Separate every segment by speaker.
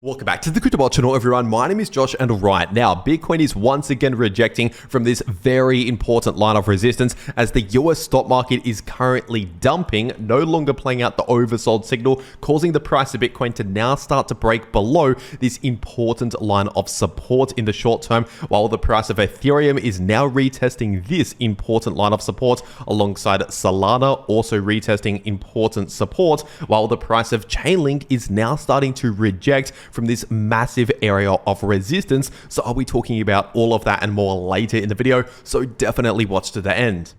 Speaker 1: Welcome back to the cryptowrld channel, everyone. My name is Josh, and right now, Bitcoin is once again rejecting from this very important line of resistance as the US stock market is currently dumping, no longer playing out the oversold signal, causing the price of Bitcoin to now start to break below this important line of support in the short term, while the price of Ethereum is now retesting this important line of support alongside Solana, also retesting important support, while the price of Chainlink is now starting to reject from this massive area of resistance. So I'll be talking about all of that and more later in the video, so definitely watch to the end.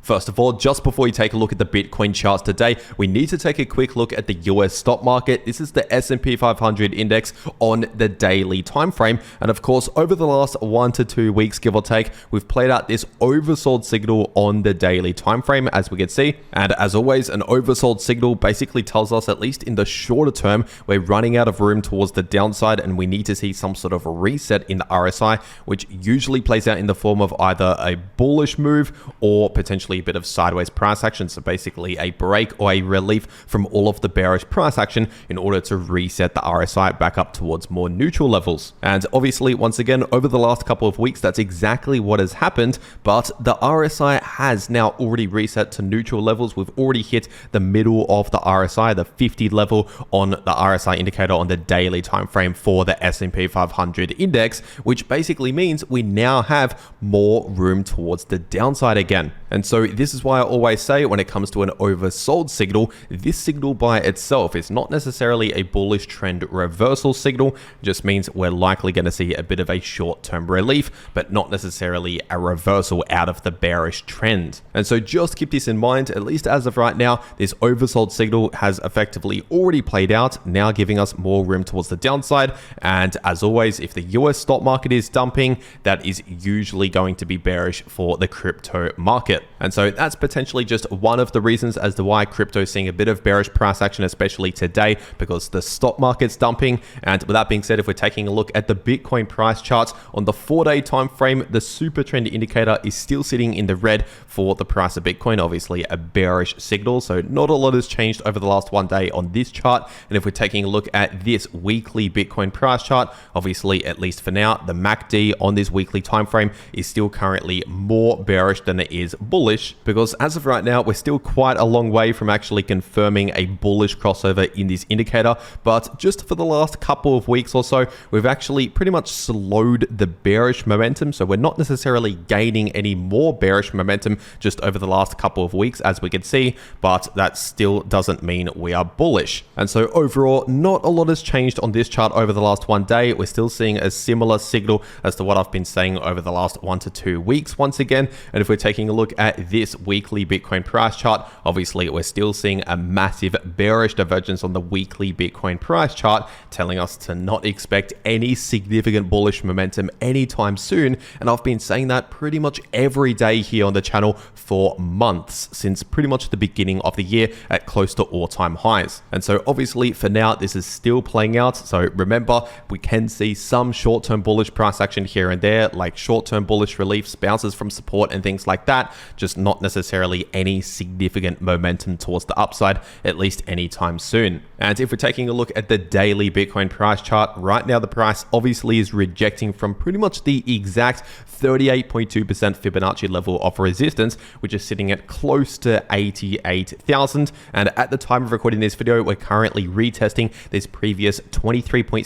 Speaker 1: First of all, just before we take a look at the Bitcoin charts today, we need to take a quick look at the US stock market. This is the S&P 500 index on the daily time frame. And of course, over the last 1 to 2 weeks, give or take, we've played out this oversold signal on the daily time frame, as we can see. And as always, an oversold signal basically tells us, at least in the shorter term, we're running out of room towards the downside and we need to see some sort of reset in the RSI, which usually plays out in the form of either a bullish move or potentially a bit of sideways price action. So basically a break or a relief from all of the bearish price action in order to reset the RSI back up towards more neutral levels. And obviously, once again, over the last couple of weeks, that's exactly what has happened. But the RSI has now already reset to neutral levels. We've already hit the middle of the RSI, the 50 level on the RSI indicator on the daily time frame for the S&P 500 index, which basically means we now have more room towards the downside again. And so this is why I always say, when it comes to an oversold signal, this signal by itself is not necessarily a bullish trend reversal signal. It just means we're likely going to see a bit of a short-term relief, but not necessarily a reversal out of the bearish trend. And so just keep this in mind. At least as of right now, this oversold signal has effectively already played out, now giving us more room towards the downside. And as always, if the US stock market is dumping, that is usually going to be bearish for the crypto market. And so that's potentially just one of the reasons as to why crypto is seeing a bit of bearish price action, especially today, because the stock market's dumping. And with that being said, if we're taking a look at the Bitcoin price charts on the 4-day time frame, the super trend indicator is still sitting in the red for the price of Bitcoin, obviously a bearish signal. So not a lot has changed over the last 1 day on this chart. And if we're taking a look at this weekly Bitcoin price chart, obviously, at least for now, the MACD on this weekly time frame is still currently more bearish than it is bullish, because as of right now, we're still quite a long way from actually confirming a bullish crossover in this indicator. But just for the last couple of weeks or so, we've actually pretty much slowed the bearish momentum. So we're not necessarily gaining any more bearish momentum just over the last couple of weeks, as we can see, but that still doesn't mean we are bullish. And so overall, not a lot has changed on this chart over the last 1 day. We're still seeing a similar signal as to what I've been saying over the last 1 to 2 weeks once again. And if we're taking a look at this weekly Bitcoin price chart, obviously we're still seeing a massive bearish divergence on the weekly Bitcoin price chart, telling us to not expect any significant bullish momentum anytime soon. And I've been saying that pretty much every day here on the channel for months, since pretty much the beginning of the year at close to all-time highs. And so obviously for now, this is still playing out. So remember, we can see some short-term bullish price action here and there, like short-term bullish reliefs, bounces from support and things like that, just not necessarily any significant momentum towards the upside, at least anytime soon. And if we're taking a look at the daily Bitcoin price chart, right now the price obviously is rejecting from pretty much the exact 38.2% Fibonacci level of resistance, which is sitting at close to 88,000. And at the time of recording this video, we're currently retesting this previous 23.6%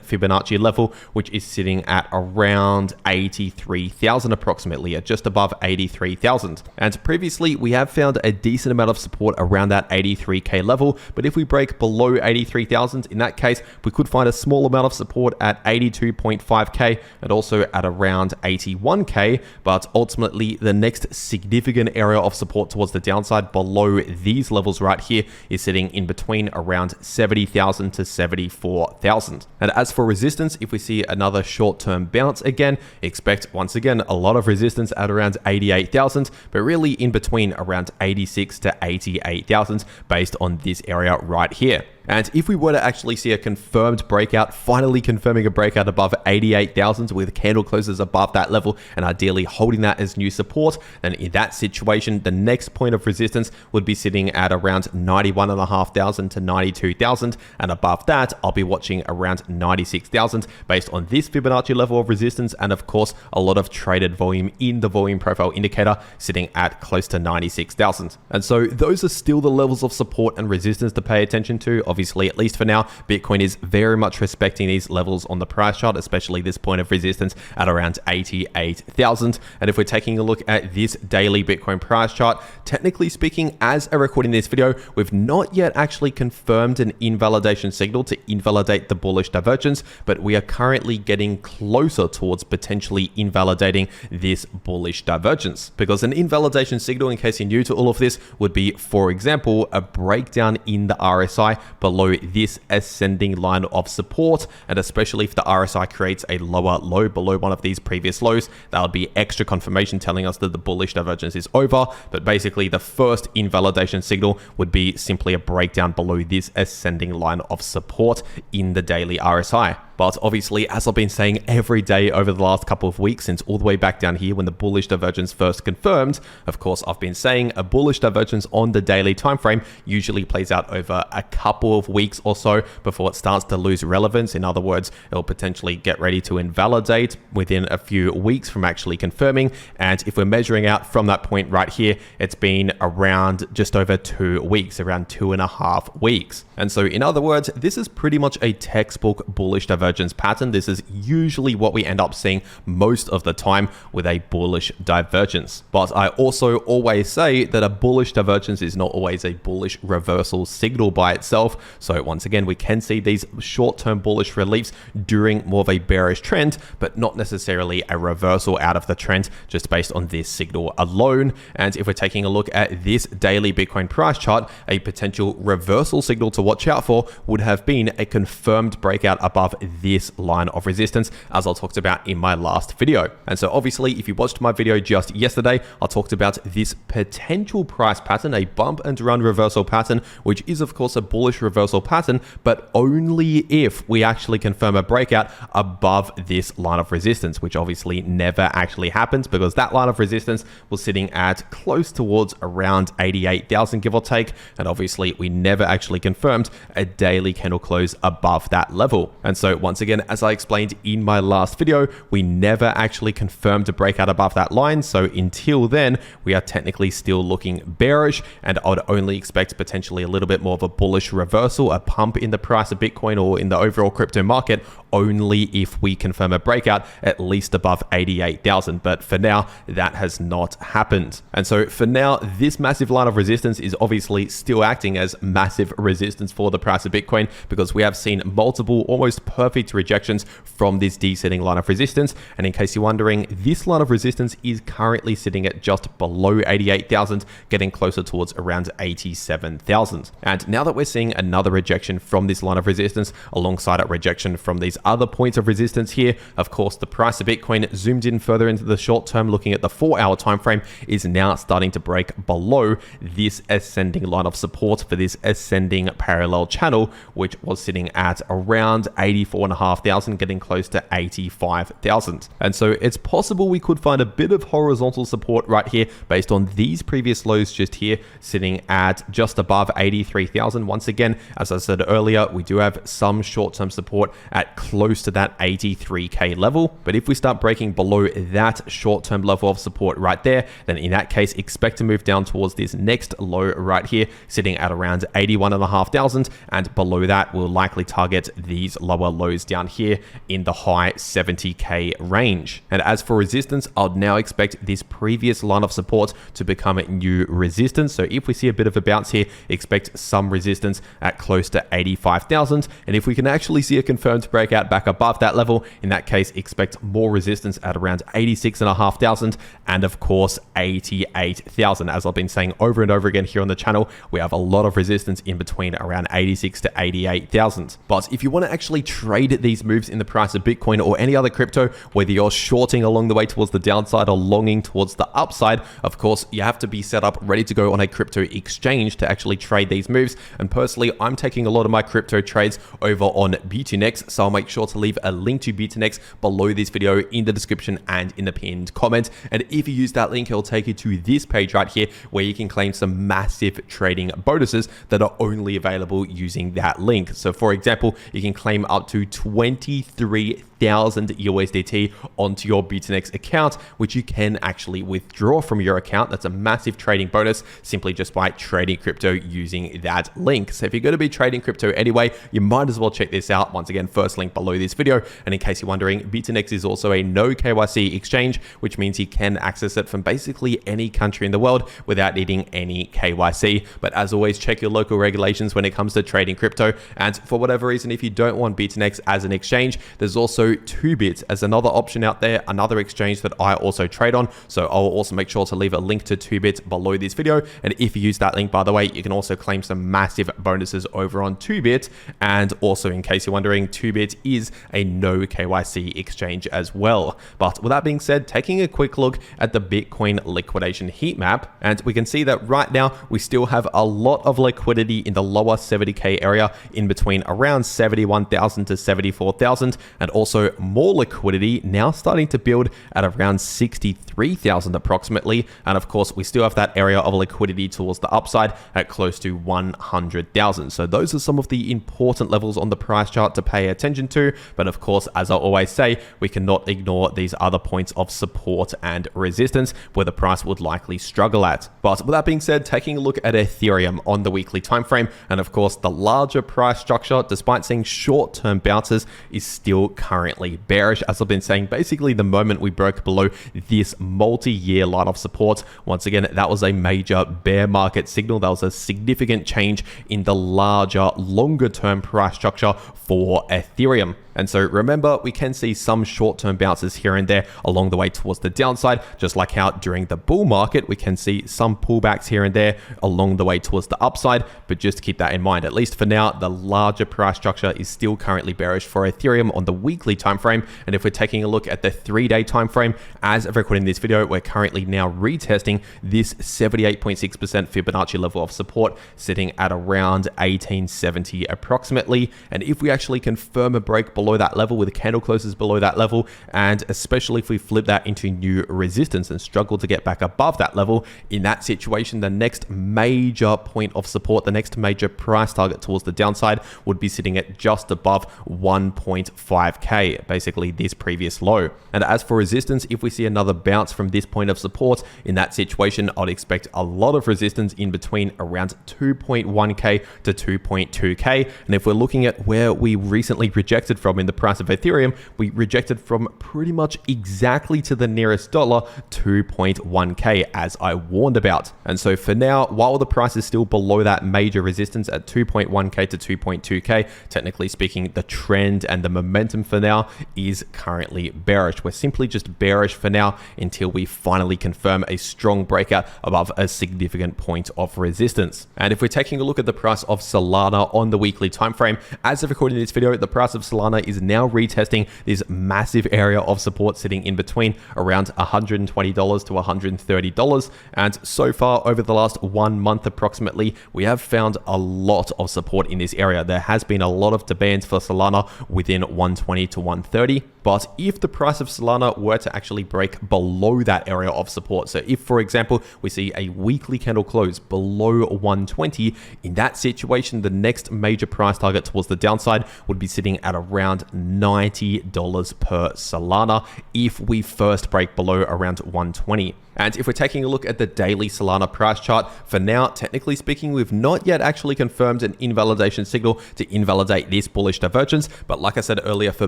Speaker 1: Fibonacci level, which is sitting at around 83,000 approximately, at just above 83,000. And previously, we have found a decent amount of support around that 83k level, but if we break below 83,000, in that case, we could find a small amount of support at 82.5k and also at around 81k, but ultimately the next significant area of support towards the downside below these levels right here is sitting in between around 70,000 to 74,000. And as for resistance, if we see another short-term bounce again, expect once again a lot of resistance at around 88,000, but really in between around 86 to 88,000 based on this area right here. And if we were to actually see a confirmed breakout, finally confirming a breakout above 88,000 with candle closes above that level and ideally holding that as new support, then in that situation, the next point of resistance would be sitting at around 91,500 to 92,000. And above that, I'll be watching around 96,000 based on this Fibonacci level of resistance. And of course, a lot of traded volume in the volume profile indicator sitting at close to 96,000. And so those are still the levels of support and resistance to pay attention to. Obviously, at least for now, Bitcoin is very much respecting these levels on the price chart, especially this point of resistance at around 88,000. And if we're taking a look at this daily Bitcoin price chart, technically speaking, as I'm recording this video, we've not yet actually confirmed an invalidation signal to invalidate the bullish divergence, but we are currently getting closer towards potentially invalidating this bullish divergence. Because an invalidation signal, in case you're new to all of this, would be, for example, a breakdown in the RSI below this ascending line of support. And especially if the RSI creates a lower low below one of these previous lows, that would be extra confirmation telling us that the bullish divergence is over. But basically, the first invalidation signal would be simply a breakdown below this ascending line of support in the daily RSI. But obviously, as I've been saying every day over the last couple of weeks, since all the way back down here when the bullish divergence first confirmed, of course, I've been saying a bullish divergence on the daily time frame usually plays out over a couple of weeks or so before it starts to lose relevance. In other words, it'll potentially get ready to invalidate within a few weeks from actually confirming. And if we're measuring out from that point right here, it's been around just over 2 weeks, around 2.5 weeks. And so in other words, this is pretty much a textbook bullish divergence pattern. This is usually what we end up seeing most of the time with a bullish divergence. But I also always say that a bullish divergence is not always a bullish reversal signal by itself. So once again, we can see these short-term bullish reliefs during more of a bearish trend, but not necessarily a reversal out of the trend just based on this signal alone. And if we're taking a look at this daily Bitcoin price chart, a potential reversal signal to watch out for would have been a confirmed breakout above this line of resistance, as I talked about in my last video. And so obviously, if you watched my video just yesterday, I talked about this potential price pattern, a bump and run reversal pattern, which is of course a bullish reversal pattern, but only if we actually confirm a breakout above this line of resistance, which obviously never actually happens because that line of resistance was sitting at close towards around 88,000, give or take. And obviously we never actually confirmed a daily candle close above that level. And so once again, as I explained in my last video, we never actually confirmed a breakout above that line. So until then, we are technically still looking bearish, and I would only expect potentially a little bit more of a bullish reversal, a pump in the price of Bitcoin or in the overall crypto market, only if we confirm a breakout at least above 88,000. But for now, that has not happened. And so for now, this massive line of resistance is obviously still acting as massive resistance for the price of Bitcoin, because we have seen multiple almost perfect rejections from this descending line of resistance. And in case you're wondering, this line of resistance is currently sitting at just below 88,000, getting closer towards around 87,000. And now that we're seeing another rejection from this line of resistance alongside a rejection from these other points of resistance here, of course, the price of Bitcoin zoomed in further into the short term, looking at the 4-hour time frame, is now starting to break below this ascending line of support for this ascending parallel channel, which was sitting at around 84,500, getting close to 85,000. And so it's possible we could find a bit of horizontal support right here based on these previous lows just here, sitting at just above 83,000. Once again, as I said earlier, we do have some short-term support at close to that 83k level. But if we start breaking below that short-term level of support right there, then in that case, expect to move down towards this next low right here, sitting at around 81,500. And below that, we'll likely target these lower lows down here in the high 70k range. And as for resistance, I'd now expect this previous line of support to become a new resistance. So if we see a bit of a bounce here, expect some resistance at close to 85,000. And if we can actually see a confirmed breakout back above that level, in that case, expect more resistance at around 86,500 and of course 88,000. As I've been saying over and over again here on the channel, we have a lot of resistance in between around 86 to 88,000. But if you want to actually trade trade these moves in the price of Bitcoin or any other crypto, whether you're shorting along the way towards the downside or longing towards the upside, of course, you have to be set up ready to go on a crypto exchange to actually trade these moves. And personally, I'm taking a lot of my crypto trades over on Bitfinex, so I'll make sure to leave a link to Bitfinex below this video in the description and in the pinned comment. And if you use that link, it'll take you to this page right here where you can claim some massive trading bonuses that are only available using that link. So for example, you can claim up to 23,000 USDT onto your Bitfinex account, which you can actually withdraw from your account. That's a massive trading bonus simply just by trading crypto using that link. So if you're going to be trading crypto anyway, you might as well check this out. Once again, first link below this video. And in case you're wondering, Bitfinex is also a no KYC exchange, which means you can access it from basically any country in the world without needing any KYC. But as always, check your local regulations when it comes to trading crypto. And for whatever reason, if you don't want Bitfinex as an exchange, there's also 2bit as another option out there, another exchange that I also trade on. So I'll also make sure to leave a link to 2bit below this video. And if you use that link, by the way, you can also claim some massive bonuses over on 2bit. And also, in case you're wondering, 2bit is a no KYC exchange as well. But with that being said, taking a quick look at the Bitcoin liquidation heat map, and we can see that right now we still have a lot of liquidity in the lower 70k area, in between around 71,000 to 74,000, and also more liquidity now starting to build at around 63,000 approximately. And of course, we still have that area of liquidity towards the upside at close to 100,000. So those are some of the important levels on the price chart to pay attention to. But of course, as I always say, we cannot ignore these other points of support and resistance where the price would likely struggle at. But with that being said, taking a look at Ethereum on the weekly time frame, and of course the larger price structure, despite seeing short-term bounces, is still currently bearish. As I've been saying, basically the moment we broke below this multi-year line of support, once again, that was a major bear market signal. That was a significant change in the larger, longer-term price structure for Ethereum. And so remember, we can see some short-term bounces here and there along the way towards the downside, just like how during the bull market, we can see some pullbacks here and there along the way towards the upside. But just keep that in mind, at least for now, the larger price structure is still currently bearish for Ethereum on the weekly time frame. And if we're taking a look at the 3-day time frame, as of recording this video, we're currently now retesting this 78.6% Fibonacci level of support, sitting at around 1870 approximately. And if we actually confirm a break below that level with candle closes below that level, and especially if we flip that into new resistance and struggle to get back above that level, in that situation, the next major point of support, the next major price target towards the downside would be sitting at just above 1.5k, basically this previous low. And as for resistance, if we see another bounce from this point of support, in that situation, I'd expect a lot of resistance in between around 2.1k to 2.2k. And if we're looking at where we recently rejected from in the price of Ethereum, we rejected from pretty much exactly to the nearest dollar, 2.1k, as I warned about. And so for now, while the price is still below that major resistance at 2.1k to 2.2k, technically speaking, the trend and the momentum for now is currently bearish. We're simply just bearish for now until we finally confirm a strong breakout above a significant point of resistance. And if we're taking a look at the price of Solana on the weekly time frame, as of recording this video, the price of Solana is now retesting this massive area of support sitting in between around $120 to $130. And so far over the last 1 month approximately, we have found a lot of support in this area. There has been a lot of demands for Solana within 120 to 130. But if the price of Solana were to actually break below that area of support, so if, for example, we see a weekly candle close below 120, in that situation, the next major price target towards the downside would be sitting at around $90 per Solana if we first break below around 120. And if we're taking a look at the daily Solana price chart, for now, technically speaking, we've not yet actually confirmed an invalidation signal to invalidate this bullish divergence. But like I said earlier, for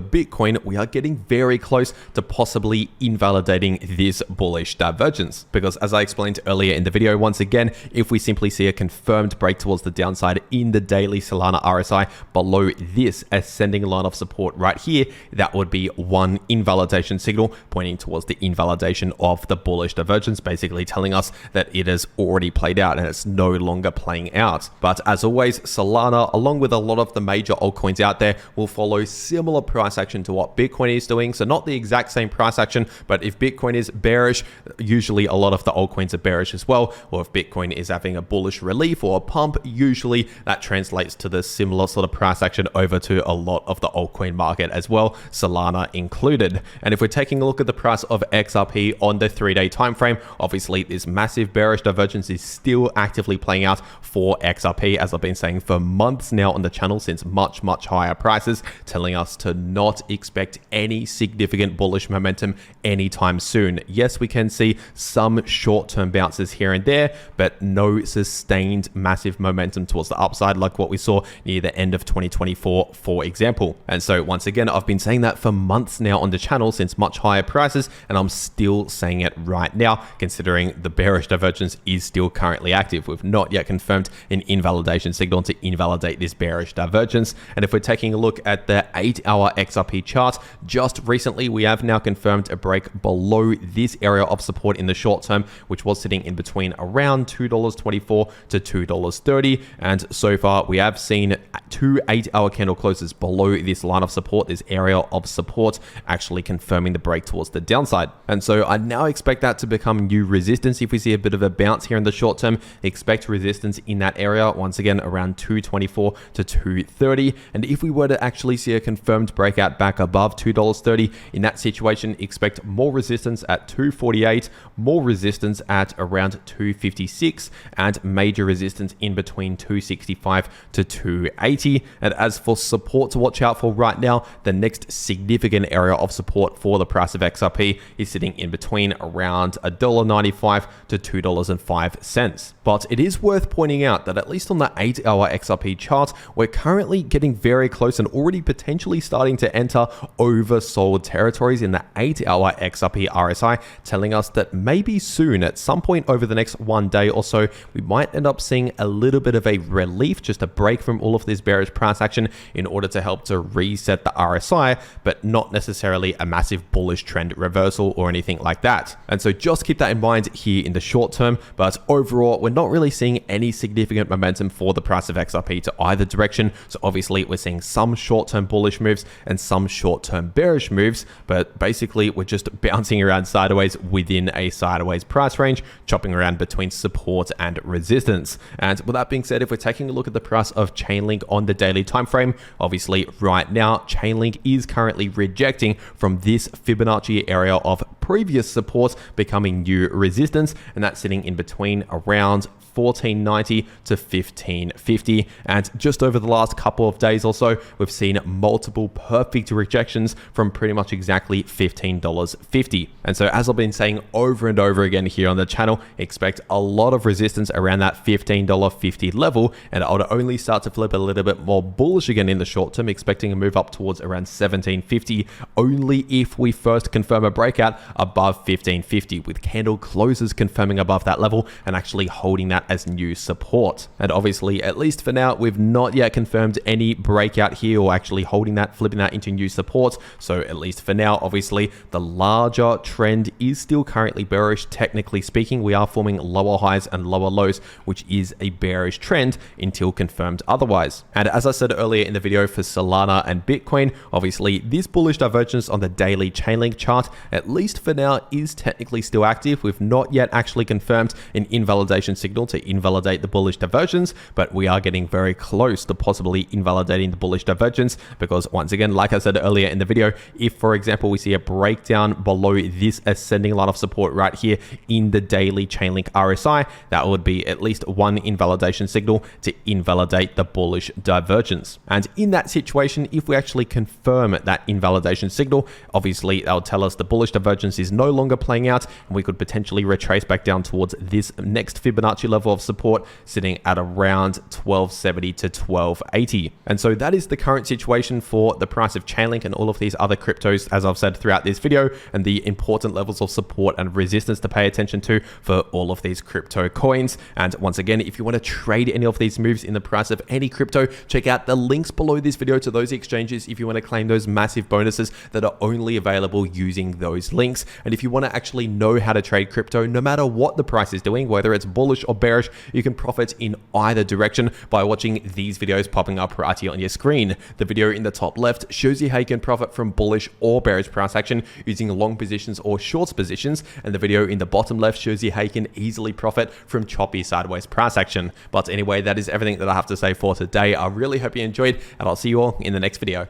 Speaker 1: Bitcoin, we are getting very close to possibly invalidating this bullish divergence. Because as I explained earlier in the video, once again, if we simply see a confirmed break towards the downside in the daily Solana RSI below this ascending line of support right here, that would be one invalidation signal pointing towards the invalidation of the bullish divergence. divergence, basically telling us that it has already played out and it's no longer playing out. But as always, Solana, along with a lot of the major altcoins out there, will follow similar price action to what Bitcoin is doing. So not the exact same price action, but if Bitcoin is bearish, usually a lot of the altcoins are bearish as well. Or if Bitcoin is having a bullish relief or a pump, usually that translates to the similar sort of price action over to a lot of the altcoin market as well, Solana included. And if we're taking a look at the price of XRP on the 3-day time frame, obviously this massive bearish divergence is still actively playing out for XRP, as I've been saying for months now on the channel, since much higher prices, telling us to not expect any significant bullish momentum anytime soon. Yes, we can see some short-term bounces here and there, but no sustained massive momentum towards the upside like what we saw near the end of 2024, for example. And so once again, I've been saying that for months now on the channel since much higher prices, and I'm still saying it right now, considering the bearish divergence is still currently active. We've not yet confirmed an invalidation signal to invalidate this bearish divergence. And if we're taking a look at the 8-hour XRP chart, just recently we have now confirmed a break below this area of support in the short term, which was sitting in between around $2.24 to $2.30. And so far we have seen 2 8-hour candle closes below this line of support, this area of support, actually confirming the break towards the downside. And so I now expect that to become new resistance. If we see a bit of a bounce here in the short term, expect resistance in that area once again around 224 to 230. And if we were to actually see a confirmed breakout back above $2.30, in that situation expect more resistance at 248, more resistance at around 256, and major resistance in between 265 to 280. And as for support to watch out for right now, the next significant area of support for the price of XRP is sitting in between around $1.95 to $2.05. But it is worth pointing out that at least on the 8-hour XRP chart, we're currently getting very close and already potentially starting to enter oversold territories in the 8-hour XRP RSI, telling us that maybe soon, at some point over the next 1 day or so, we might end up seeing a little bit of a relief, just a break from all of this bearish price action in order to help to reset the RSI, but not necessarily a massive bullish trend reversal or anything like that. And so just keep that in mind here in the short term, but overall, we're not really seeing any significant momentum for the price of XRP to either direction. So obviously we're seeing some short-term bullish moves and some short-term bearish moves, but basically we're just bouncing around sideways within a sideways price range, chopping around between support and resistance. And with that being said, if we're taking a look at the price of Chainlink on the daily time frame, obviously right now Chainlink is currently rejecting from this Fibonacci area of previous support, becoming new resistance, and that's sitting in between around 1490 to 1550. And just over the last couple of days or so, we've seen multiple perfect rejections from pretty much exactly $15.50. And so as I've been saying over and over again here on the channel, expect a lot of resistance around that $15.50 level, and I would only start to flip a little bit more bullish again in the short term, expecting a move up towards around 1750, only if we first confirm a breakout above 1550, with candle closes confirming above that level and actually holding that as new support. And obviously, at least for now, we've not yet confirmed any breakout here or actually holding that, flipping that into new support. So at least for now, obviously, the larger trend is still currently bearish. Technically speaking, we are forming lower highs and lower lows, which is a bearish trend until confirmed otherwise. And as I said earlier in the video for Solana and Bitcoin, obviously, this bullish divergence on the daily Chainlink chart, at least for now, is technically still active. We've not yet actually confirmed an invalidation signal to invalidate the bullish divergence, but we are getting very close to possibly invalidating the bullish divergence, because once again, like I said earlier in the video, if for example we see a breakdown below this ascending line of support right here in the daily Chainlink RSI, that would be at least one invalidation signal to invalidate the bullish divergence. And in that situation, if we actually confirm that invalidation signal, obviously that will tell us the bullish divergence is no longer playing out, and we could potentially retrace back down towards this next Fibonacci level of support, sitting at around 1270 to 1280. And so that is the current situation for the price of Chainlink and all of these other cryptos, as I've said throughout this video, and the important levels of support and resistance to pay attention to for all of these crypto coins. And once again, if you want to trade any of these moves in the price of any crypto, check out the links below this video to those exchanges if you want to claim those massive bonuses that are only available using those links. this. And if you want to actually know how to trade crypto, no matter what the price is doing, whether it's bullish or bearish, you can profit in either direction by watching these videos popping up right here on your screen. The video in the top left shows you how you can profit from bullish or bearish price action using long positions or short positions, and the video in the bottom left shows you how you can easily profit from choppy sideways price action. But anyway, that is everything that I have to say for today. I really hope you enjoyed, and I'll see you all in the next video.